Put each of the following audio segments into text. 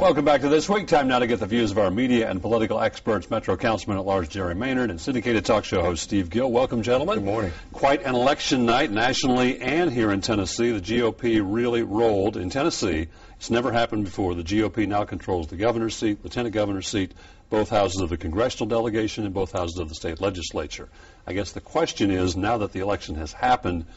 Welcome back to This Week. Time now to get the views of our media and political experts, Metro Councilman at Large Jerry Maynard and syndicated talk show host Steve Gill. Welcome, gentlemen. Good morning. Quite an election night nationally and here in Tennessee. The GOP really rolled in Tennessee. It's never happened before. The GOP now controls the governor's seat, lieutenant governor's seat, both houses of the congressional delegation and both houses of the state legislature. I guess the question is, now that the election has happened,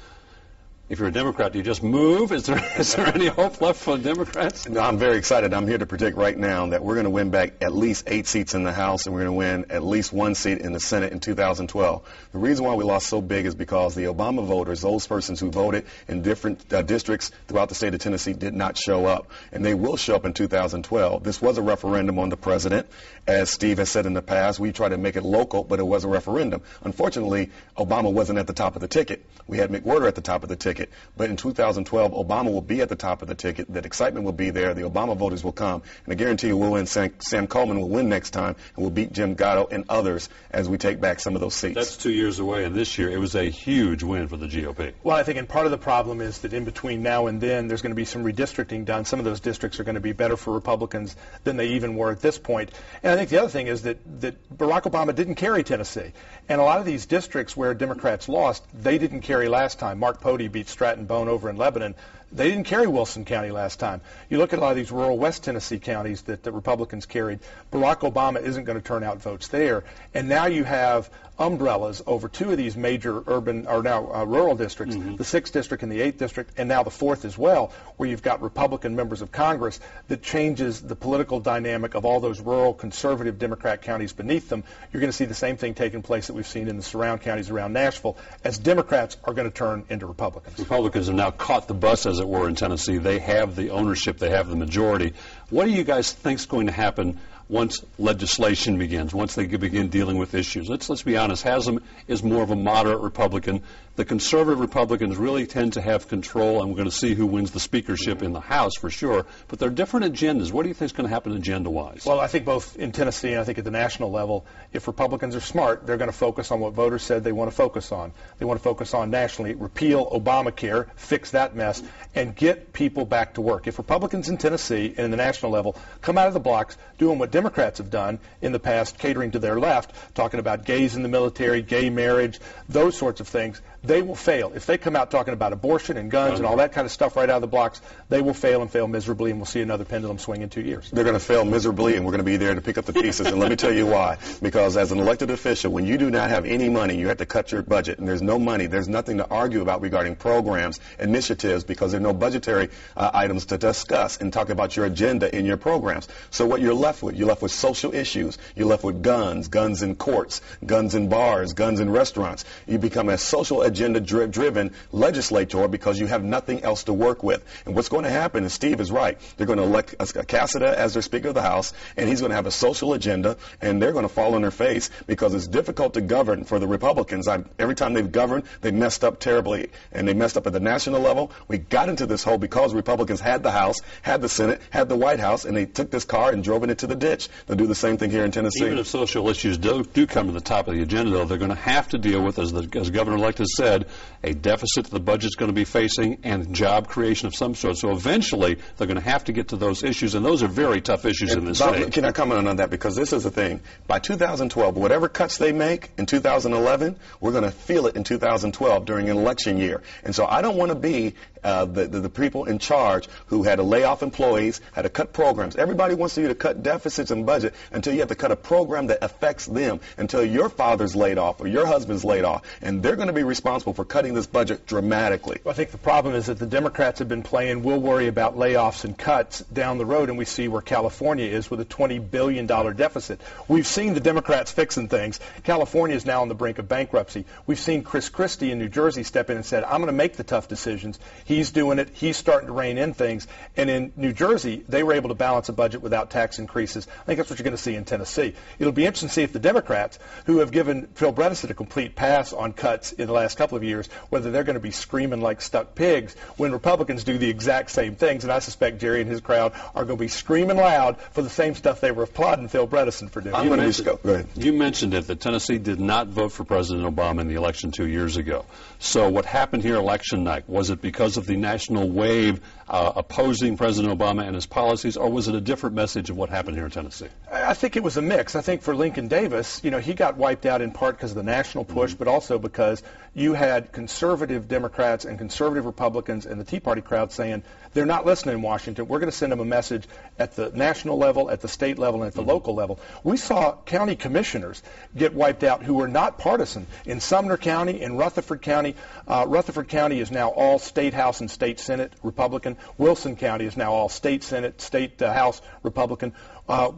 if you're a Democrat, do you just move? Is there any hope left for the Democrats? No, I'm very excited. I'm here to predict right now that we're going to win back at least 8 seats in the House, and we're going to win at least 1 seat in the Senate in 2012. The reason why we lost so big is because the Obama voters, those persons who voted in different districts throughout the state of Tennessee, did not show up, and they will show up in 2012. This was a referendum on the president. As Steve has said in the past, we tried to make it local, but it was a referendum. Unfortunately, Obama wasn't at the top of the ticket. We had McWhorter at the top of the ticket. But in 2012, Obama will be at the top of the ticket. That excitement will be there. The Obama voters will come. And I guarantee you we'll win. Sam Coleman will win next time, and we'll beat Jim Gatto and others as we take back some of those seats. That's 2 years away, and this year it was a huge win for the GOP. Well, I think, and part of the problem is that in between now and then, there's going to be some redistricting done. Some of those districts are going to be better for Republicans than they even were at this point. And I think the other thing is that Barack Obama didn't carry Tennessee. And a lot of these districts where Democrats lost, they didn't carry last time. Mark Pody beat Stratton Bone over in Lebanon. They didn't carry Wilson County last time. You look at a lot of these rural West Tennessee counties that the Republicans carried. Barack Obama isn't going to turn out votes there. And now you have umbrellas over 2 of these major urban or now rural districts, the 6th district and the 8th district, and now the 4th as well, where you've got Republican members of Congress that changes the political dynamic of all those rural conservative Democrat counties beneath them. You're going to see the same thing taking place that we've seen in the surround counties around Nashville, as Democrats are going to turn into Republicans. Republicans have now caught the bus, as it were, in Tennessee. They have the ownership. They have the majority. What do you guys think is going to happen once legislation begins, once they begin dealing with issues? Let's be honest. Haslam is more of a moderate Republican. The conservative Republicans really tend to have control, and we're going to see who wins the speakership in the House for sure. But there are different agendas. What do you think is going to happen agenda-wise? Well, I think both in Tennessee and I think at the national level, if Republicans are smart, they're going to focus on what voters said they want to focus on. They want to focus on nationally, repeal Obamacare, fix that mess, and get people back to work. If Republicans in Tennessee and in the national level come out of the blocks doing what Democrats have done in the past, catering to their left, talking about gays in the military, gay marriage, those sorts of things, they will fail. If they come out talking about abortion and guns and all that kind of stuff right out of the blocks, they will fail and fail miserably, and we'll see another pendulum swing in 2 years. They're going to fail miserably, and we're going to be there to pick up the pieces. And let me tell you why. Because as an elected official, when you do not have any money, you have to cut your budget. And there's no money. There's nothing to argue about regarding programs, initiatives, because there are no budgetary items to discuss and talk about your agenda in your programs. So what you're left with social issues. You're left with guns in courts, guns in bars, guns in restaurants. You become a social agenda-driven legislator because you have nothing else to work with. And what's going to happen, and Steve is right, they're going to elect Cassida as their Speaker of the House, and he's going to have a social agenda, and they're going to fall on their face because it's difficult to govern for the Republicans. Every time they've governed, they messed up terribly, and they messed up at the national level. We got into this hole because Republicans had the House, had the Senate, had the White House, and they took this car and drove it into the ditch. They'll do the same thing here in Tennessee. Even if social issues do come to the top of the agenda, though, they're going to have to deal with, as Governor-elect has said, a deficit the budget's going to be facing and job creation of some sort. So eventually, they're going to have to get to those issues, and those are very tough issues in this state. Can I comment on that? Because this is the thing. By 2012, whatever cuts they make in 2011, we're going to feel it in 2012 during an election year. And so I don't want to be the people in charge who had to lay off employees, had to cut programs. Everybody wants you to cut deficits and budget until you have to cut a program that affects them, until your father's laid off or your husband's laid off. And they're going to be responsible for cutting this budget dramatically. Well, I think the problem is that the Democrats have been playing, we'll worry about layoffs and cuts down the road, and we see where California is with a $20 billion deficit. We've seen the Democrats fixing things. California is now on the brink of bankruptcy. We've seen Chris Christie in New Jersey step in and said, I'm going to make the tough decisions. He's doing it. He's starting to rein in things. And in New Jersey, they were able to balance a budget without tax increases. I think that's what you're going to see in Tennessee. It'll be interesting to see if the Democrats, who have given Phil Bredesen a complete pass on cuts in the last couple of years, whether they're going to be screaming like stuck pigs when Republicans do the exact same things. And I suspect Jerry and his crowd are going to be screaming loud for the same stuff they were applauding Phil Bredesen for doing. Go ahead. You mentioned it, that Tennessee did not vote for President Obama in the election 2 years ago. So what happened here election night, was it because of the national wave opposing President Obama and his policies, or was it a different message of what happened here in Tennessee? I think it was a mix. I think for Lincoln Davis, he got wiped out in part because of the national push, but also because you had conservative Democrats and conservative Republicans and the Tea Party crowd saying, they're not listening in Washington. We're going to send them a message at the national level, at the state level, and at the local level. We saw county commissioners get wiped out who were not partisan. In Sumner County, in Rutherford County, Rutherford County is now all state House and state Senate Republican. Wilson County is now all state Senate, state House Republican.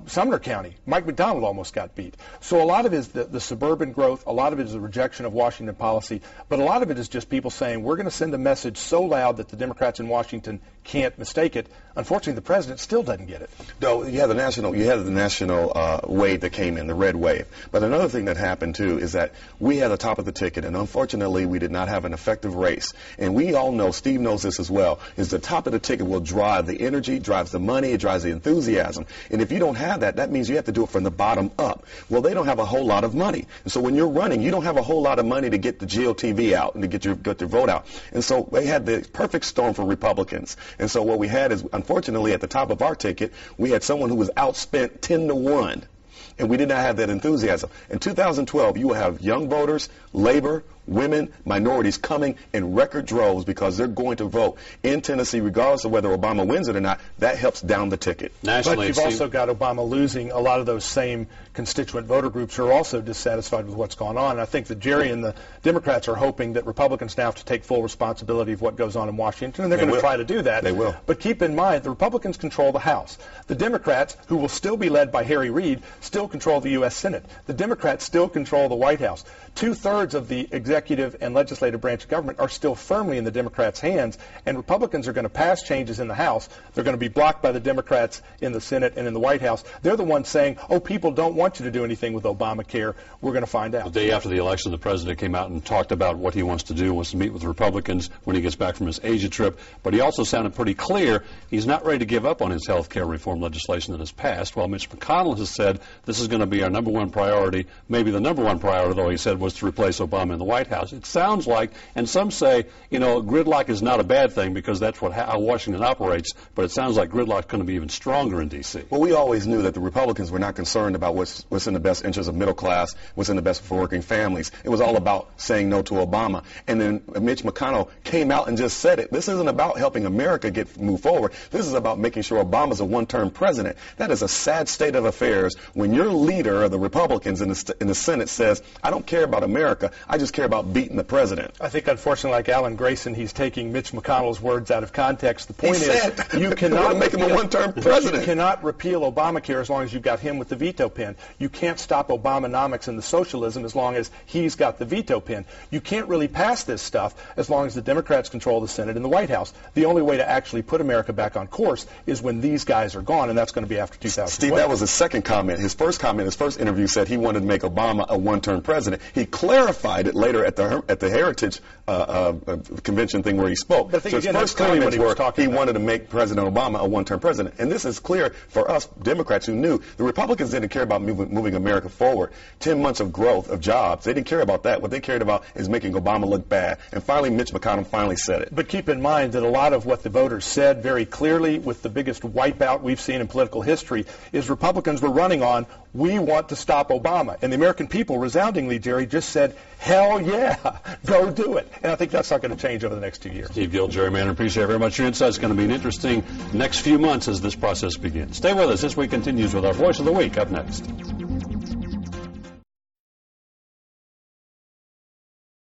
Sumner County, Mike McDonald almost got beat. So a lot of it is the suburban growth, a lot of it is the rejection of Washington policy, but a lot of it is just people saying we're going to send a message so loud that the Democrats in Washington can't mistake it. Unfortunately, the president still doesn't get it. No, you had the national wave that came in, the red wave. But another thing that happened too is that we had the top of the ticket, and unfortunately, we did not have an effective race. And we all know, Steve knows this as well, is the top of the ticket will drive the energy, drives the money, it drives the enthusiasm. And if you don't have that, that means you have to do it from the bottom up. Well, they don't have a whole lot of money. And so when you're running, you don't have a whole lot of money to get the GOTV out and to get your vote out. And so they had the perfect storm for Republicans. And so what we had is, unfortunately, at the top of our ticket, we had someone who was outspent 10-1. And we did not have that enthusiasm. In 2012, you will have young voters, labor, women, minorities coming in record droves because they're going to vote in Tennessee regardless of whether Obama wins it or not. That helps down the ticket. Nationally, but you've also got Obama losing a lot of those same constituent voter groups who are also dissatisfied with what's gone on. And I think that Jerry and the Democrats are hoping that Republicans now have to take full responsibility of what goes on in Washington, and they're going to try to do that. They will. But keep in mind, the Republicans control the House. The Democrats, who will still be led by Harry Reid, still control the U.S. Senate. The Democrats still control the White House. 2/3 of the executive and legislative branch of government are still firmly in the Democrats' hands, and Republicans are going to pass changes in the House. They're going to be blocked by the Democrats in the Senate and in the White House. They're the ones saying, oh, people don't want you to do anything with Obamacare. We're going to find out. The day after the election, the president came out and talked about what he wants to do, wants to meet with Republicans when he gets back from his Asia trip, but he also sounded pretty clear he's not ready to give up on his health care reform legislation that has passed, while Mitch McConnell has said this is going to be our number one priority. Maybe the number one priority, though, he said, was to replace Obama in the White House. It sounds like, and some say, gridlock is not a bad thing because that's how Washington operates, but it sounds like gridlock is going to be even stronger in D.C. Well, we always knew that the Republicans were not concerned about what's in the best interest of middle class, what's in the best for working families. It was all about saying no to Obama. And then Mitch McConnell came out and just said it. This isn't about helping America move forward. This is about making sure Obama's a one-term president. That is a sad state of affairs when your leader of the Republicans in the Senate says, I don't care about America, I just care about beating the president. I think, unfortunately, like Alan Grayson, he's taking Mitch McConnell's words out of context. The point is, you cannot make him a one-term president. You cannot repeal Obamacare as long as you've got him with the veto pen. You can't stop Obamanomics and the socialism as long as he's got the veto pen. You can't really pass this stuff as long as the Democrats control the Senate and the White House. The only way to actually put America back on course is when these guys are gone, and that's going to be after 2012. Steve, that was his second comment. His first comment, his first interview said he wanted to make Obama a one-term president. He clarified it later at the Heritage convention thing where he spoke. But so his first comments were he wanted to make President Obama a one-term president. And this is clear for us Democrats who knew the Republicans didn't care about moving America forward. 10 months of growth of jobs. They didn't care about that. What they cared about is making Obama look bad. And finally, Mitch McConnell finally said it. But keep in mind that a lot of what the voters said very clearly with the biggest wipeout we've seen in political history is Republicans were running on, we want to stop Obama. And the American people resoundingly, Jerry, just said, hell yeah, go do it. And I think that's not going to change over the next 2 years. Steve Gill, Jerry Maynard, appreciate very much your insight. It's going to be an interesting next few months as this process begins. Stay with us. This week continues with our Voice of the Week up next.